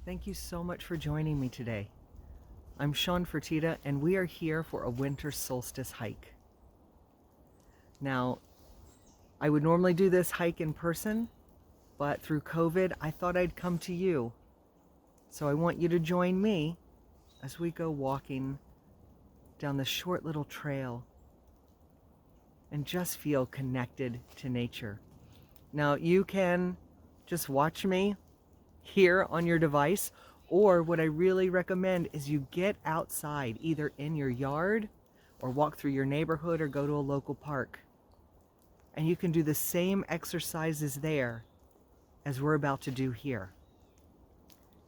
Thank you so much for joining me today. I'm Shawn Fertitta, and we are here for a Winter Solstice hike. Now, I would normally do this hike in person, but through COVID, I thought I'd come to you. So I want you to join me as we go walking down this short little trail and just feel connected to nature. Now, you can just watch me here on your device, or what I really recommend is you get outside, either in your yard or walk through your neighborhood or go to a local park. And you can do the same exercises there as we're about to do here.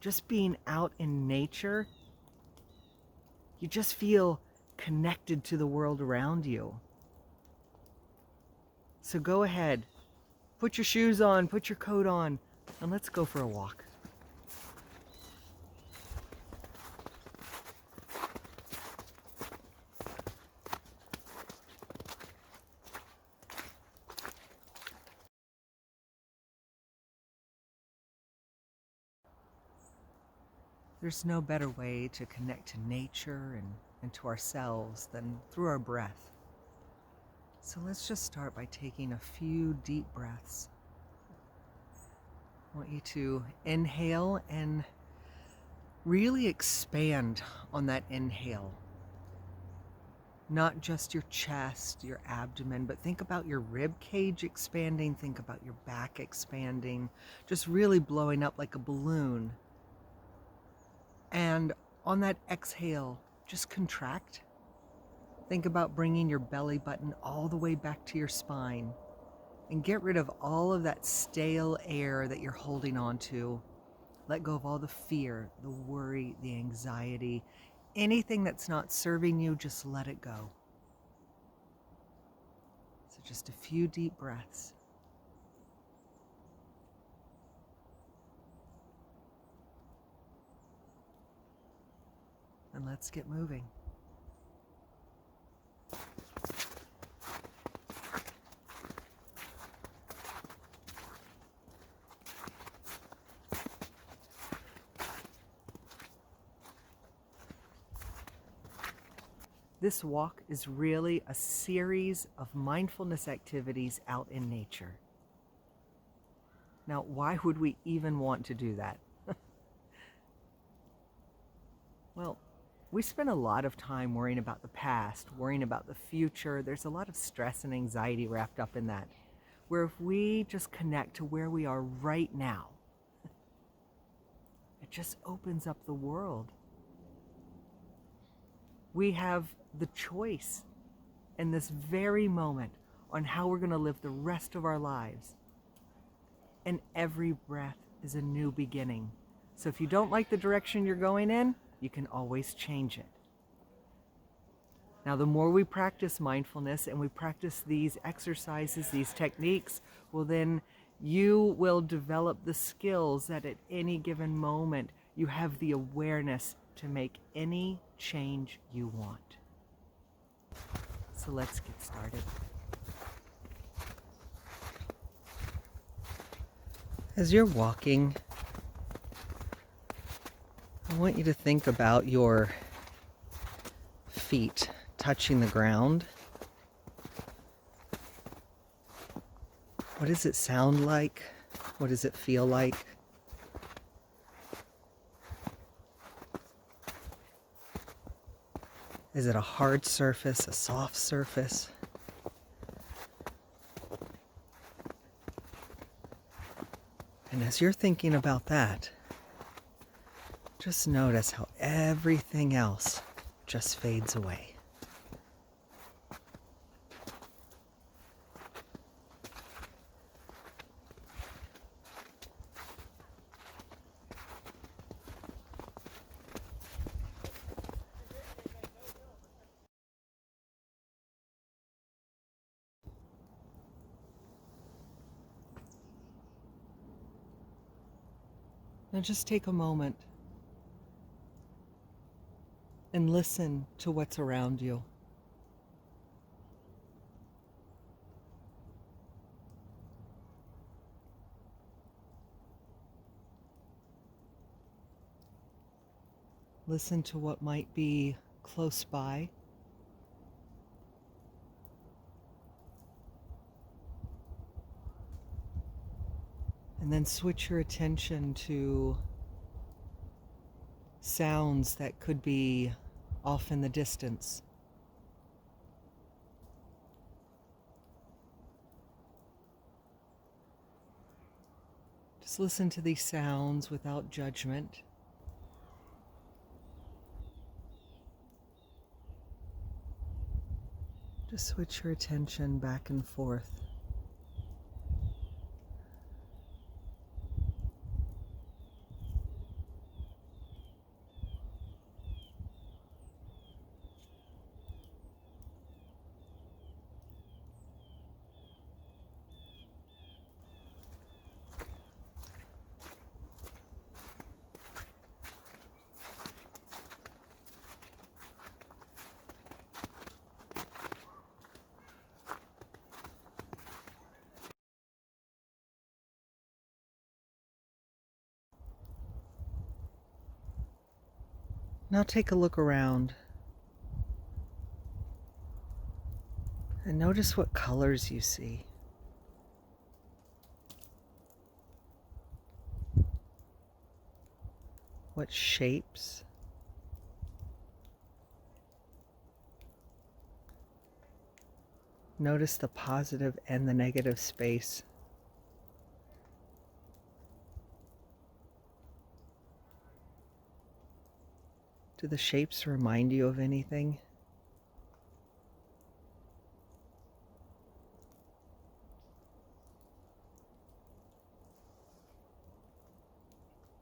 Just being out in nature, you just feel connected to the world around you. So go ahead, put your shoes on, put your coat on, and let's go for a walk. There's no better way to connect to nature and to ourselves than through our breath. So let's just start by taking a few deep breaths. I want you to inhale and really expand on that inhale. Not just your chest, your abdomen, but think about your rib cage expanding, think about your back expanding, just really blowing up like a balloon. And on that exhale, just contract. Think about bringing your belly button all the way back to your spine and get rid of all of that stale air that you're holding on to. Let go of all the fear, the worry, the anxiety, anything that's not serving you, just let it go. So just a few deep breaths. And let's get moving. This walk is really a series of mindfulness activities out in nature. Now, why would we even want to do that? Well, we spend a lot of time worrying about the past, worrying about the future. There's a lot of stress and anxiety wrapped up in that. Where if we just connect to where we are right now, it just opens up the world. We have the choice in this very moment on how we're going to live the rest of our lives. And every breath is a new beginning. So if you don't like the direction you're going in, you can always change it. Now, the more we practice mindfulness and we practice these exercises, these techniques, well, then you will develop the skills that at any given moment you have the awareness to make any change you want. So let's get started. As you're walking, I want you to think about your feet touching the ground. What does it sound like? What does it feel like? Is it a hard surface, a soft surface? And as you're thinking about that, just notice how everything else just fades away. Now just take a moment and listen to what's around you. Listen to what might be close by. And then switch your attention to sounds that could be off in the distance. Just listen to these sounds without judgment. Just switch your attention back and forth. Now take a look around and notice what colors you see. What shapes? Notice the positive and the negative space. Do the shapes remind you of anything?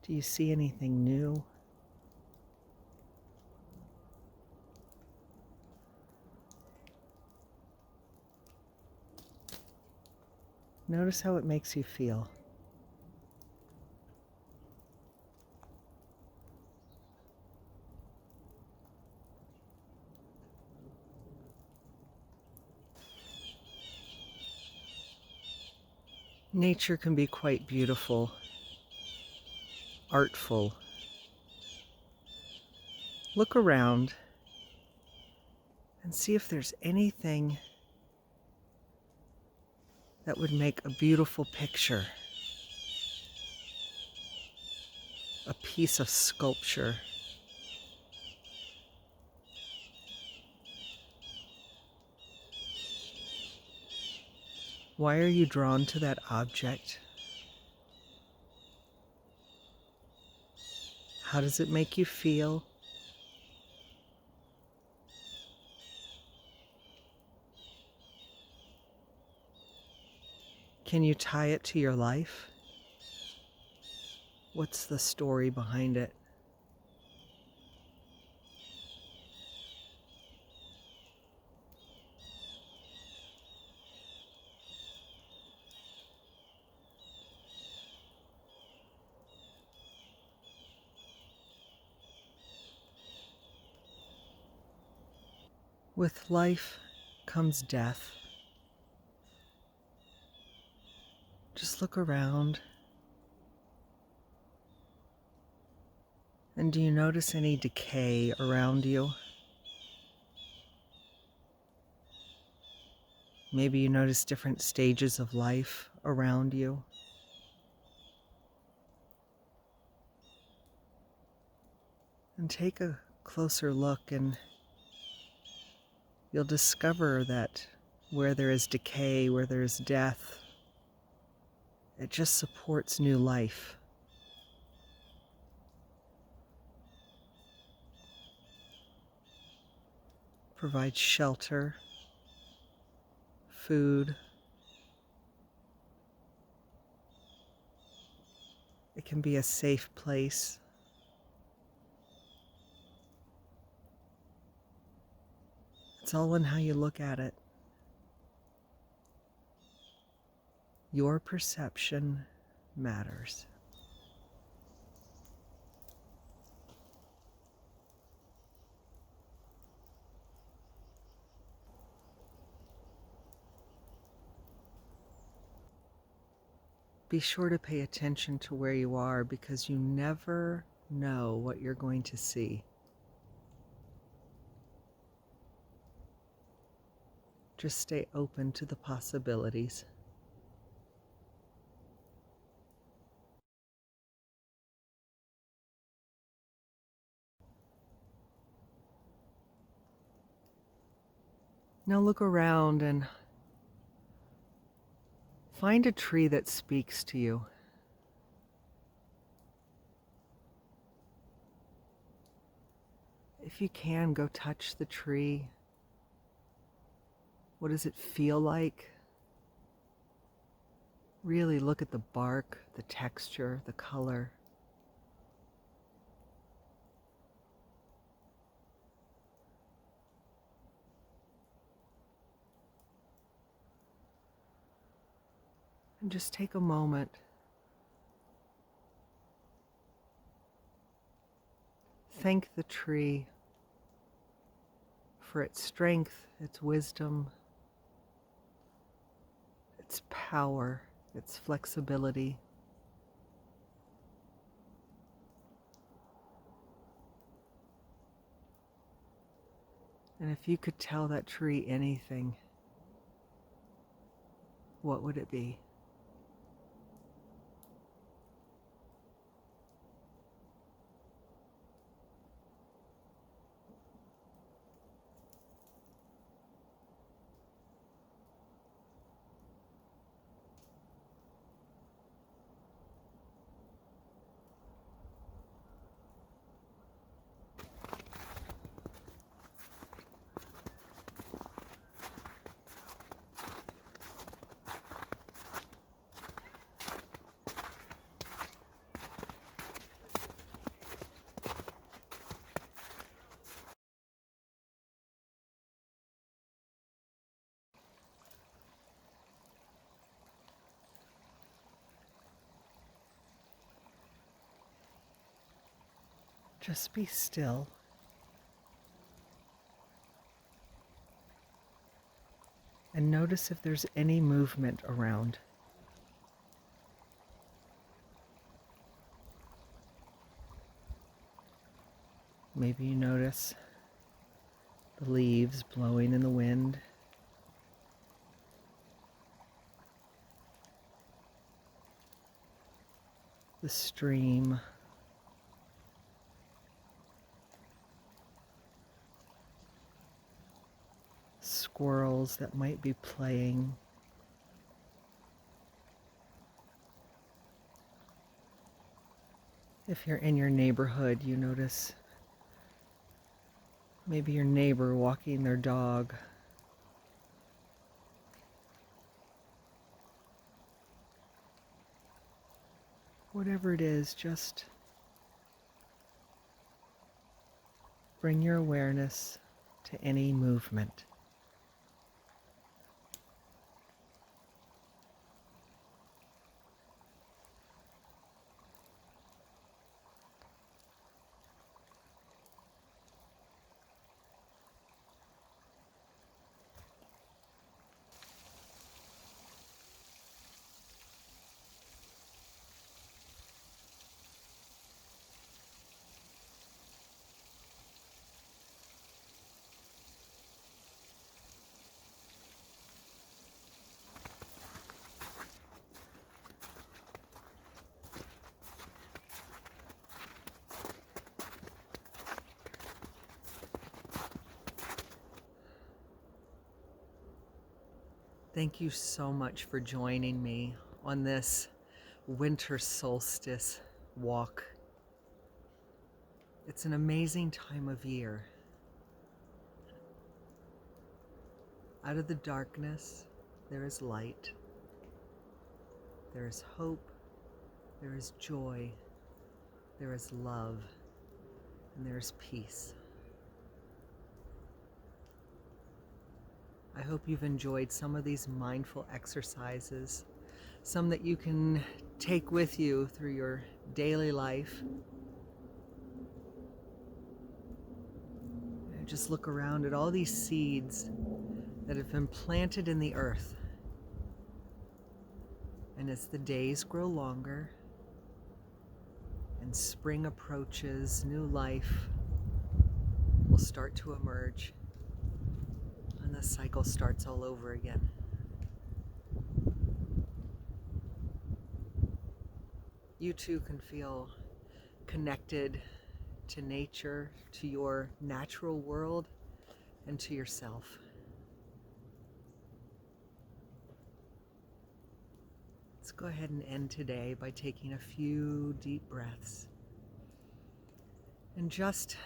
Do you see anything new? Notice how it makes you feel. Nature can be quite beautiful, artful. Look around and see if there's anything that would make a beautiful picture, a piece of sculpture. Why are you drawn to that object? How does it make you feel? Can you tie it to your life? What's the story behind it? With life comes death. Just look around. And do you notice any decay around you? Maybe you notice different stages of life around you. And take a closer look and you'll discover that where there is decay, where there is death, it just supports new life. Provides shelter, food. It can be a safe place. It's all in how you look at it. Your perception matters. Be sure to pay attention to where you are because you never know what you're going to see. Just stay open to the possibilities. Now look around and find a tree that speaks to you. If you can, go touch the tree. What does it feel like? Really look at the bark, the texture, the color. And just take a moment. Thank the tree for its strength, its wisdom, its power, its flexibility. And if you could tell that tree anything, what would it be? Just be still. And notice if there's any movement around. Maybe you notice the leaves blowing in the wind. The stream. Squirrels that might be playing. If you're in your neighborhood, you notice maybe your neighbor walking their dog. Whatever it is, just bring your awareness to any movement. Thank you so much for joining me on this Winter Solstice walk. It's an amazing time of year. Out of the darkness, there is light. There is hope. There is joy. There is love. And there is peace. I hope you've enjoyed some of these mindful exercises, some that you can take with you through your daily life. And just look around at all these seeds that have been planted in the earth. And as the days grow longer and spring approaches, new life will start to emerge. And the cycle starts all over again. You too can feel connected to nature, to your natural world, and to yourself. Let's go ahead and end today by taking a few deep breaths. And just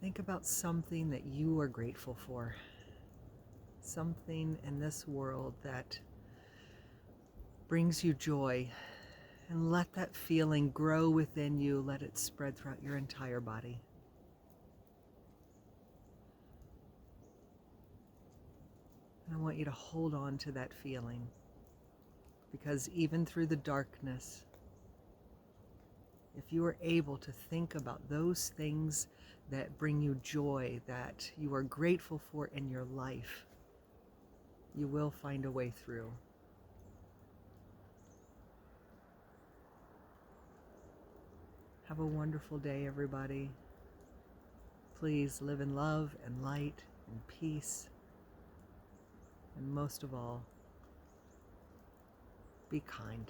think about something that you are grateful for. Something in this world that brings you joy. And let that feeling grow within you. Let it spread throughout your entire body. And I want you to hold on to that feeling. Because even through the darkness, if you are able to think about those things that bring you joy, that you are grateful for in your life, you will find a way through. Have a wonderful day, everybody. Please live in love and light and peace. And most of all, be kind.